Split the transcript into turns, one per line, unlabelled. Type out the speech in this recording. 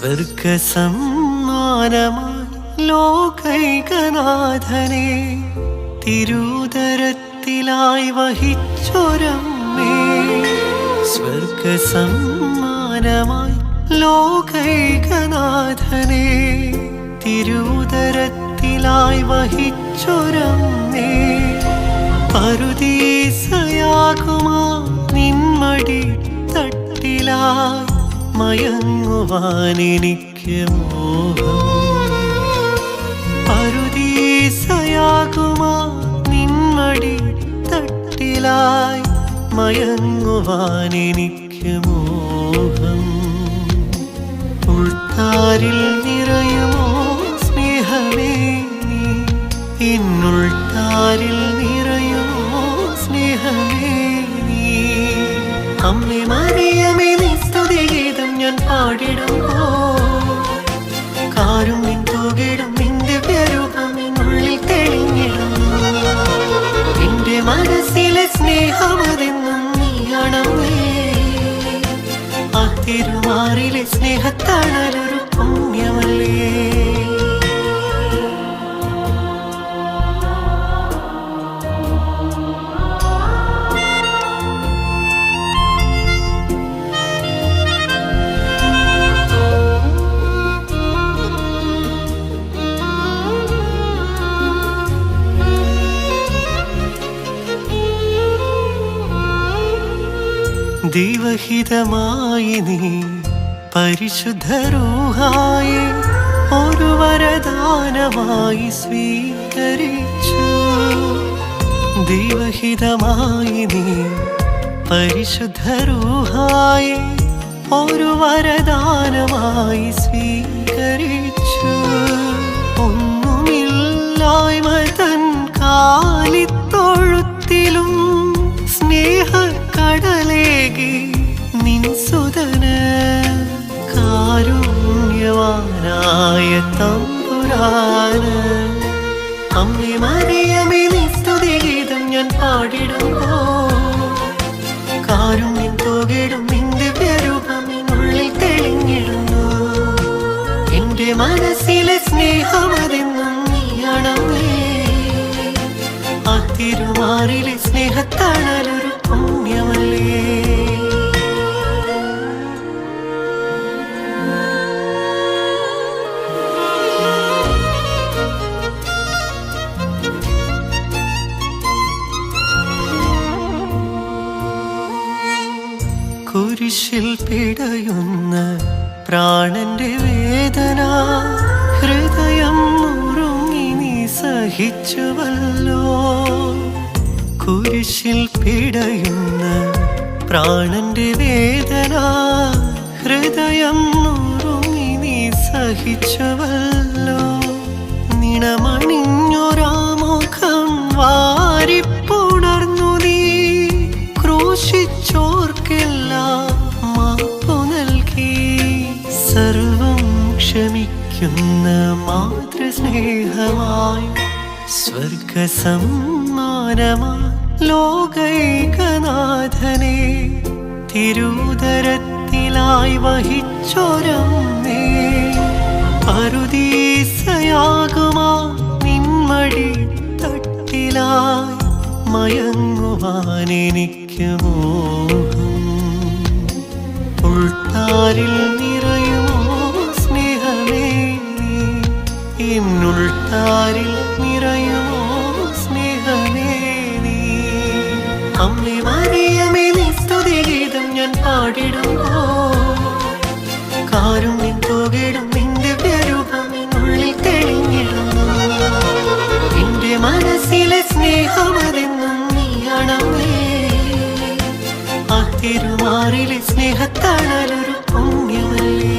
സ്വർഗസമ്മാനമായി ലോകൈകനാഥനെ തിരുദരത്തിലായി വഹിച്ചൊരമ്മേ. സ്വർഗസമ്മാനമായി ലോകൈകനാഥനെ തിരുദരത്തിലായി വഹിച്ചൊരമ്മേ. പറുദീസയാകുമാ നിന്മടി തട്ടിലായി മയങ്ങുവാനെനിക്ക് മോഹം. പറുദീസയാകുമാ നിന്മടി തട്ടിലായി മയങ്ങുവാനെനിക്ക് മോഹം. ഉൾത്താരിൽ നിറയുമോ സ്നേഹമേ നീ, എന്നുൾത്താരിൽ നിറയുമോ സ്നേഹമേ നീ. അമ്മേ മറിയമേ നീ സ്തുതിഗീതം ഞാൻ പാടിടുമ്പോ, കാരുണ്യം തൂകിടും നിന്റെ വ്യരൂപം എന്നുള്ളിൽ തെളിഞ്ഞിടുന്നു. എന്റെ മനസ്സിലെ സ്നേഹമതെന്നും നീയാണമ്മേ. ആ തിരുമാറിലെ സ്നേഹത്താണലൊരു പുണ്യമല്ലേ. ദൈവഹിതമായി നീ പരിശുദ്ധ റൂഹായെ ഒരു വരദാനമായി സ്വീകരിച്ചു. ദൈവഹിതമായി നീ പരിശുദ്ധ റൂഹായെ ഒരു വരദാനമായി സ്വീകരിച്ചു. ഒന്നുമില്ലായ്മ തൻ കാലിത്തൊഴുത്തിലും സ്നേഹക്കടലേകി നിൻ സുതന് കാരുണ്യവാനായ തമ്പുരാന്. അമ്മേ മറിയമേ നീ സ്തുതിഗീതം ഞാൻ പാടിടുമ്പോ, കാരുണ്യം തൂകിടും നിന്റെ വ്യരൂപം എന്നുള്ളിൽ തെളിഞ്ഞിടുന്നു. എന്റെ മനസ്സിലെ സ്നേഹമതെന്നും നീയാണമ്മേ. ആ തിരുമാറിലെ സ്നേഹത്താണലൊരു പുണ്യമല്ലേ. കുരിശിൽ പിടയുന്ന പ്രാണന്റെ വേദന ഹൃദയം മുറുങ്ങി നീ സഹിച്ചുവല്ലോ. കുരിശിൽ പിടയുന്ന പ്രാണന്റെ വേദന ഹൃദയം മുറുങ്ങി നീ സഹിച്ചുവല്ലോ. നിണമണിഞ്ഞൊരാമുഖം വാരിപ്പുണർന്നു നീ ക്രൂശിച്ചോർക്കെല്ലാം മാപ്പു നൽകി. സർവം ക്ഷമിക്കുന്ന മാതൃസ്നേഹമായി സ്വർഗസമ്മാനമായി ലോകൈകനാഥനെ തിരുദരത്തിലായി വഹിച്ചൊരമ്മേ. പറുദീസയാകുമാ നിന്മടി തട്ടിലായി മയങ്ങുവാനെനിക്ക് മോഹം. ഉൾത്താരിൽ നിറയുമോ സ്നേഹമേ നീ, എന്നുൾത്താരിൽ നിറയുമോ സ്നേഹമേ നീ. അമ്മേ മറിയമേ നീ സ്തുതിഗീതം ഞാൻ പാടിടുമ്പോ, കാരുണ്യം തൂകിടും നിന്റെ വ്യരൂപം എന്നുള്ളിൽ തെളിഞ്ഞിടുന്നു. എന്റെ മനസ്സിലെ സ്നേഹമതെന്നും നീയാണമ്മേ. ആ തിരുമാറിലെ സ്നേഹത്താണലൊരു പുണ്യമല്ലേ.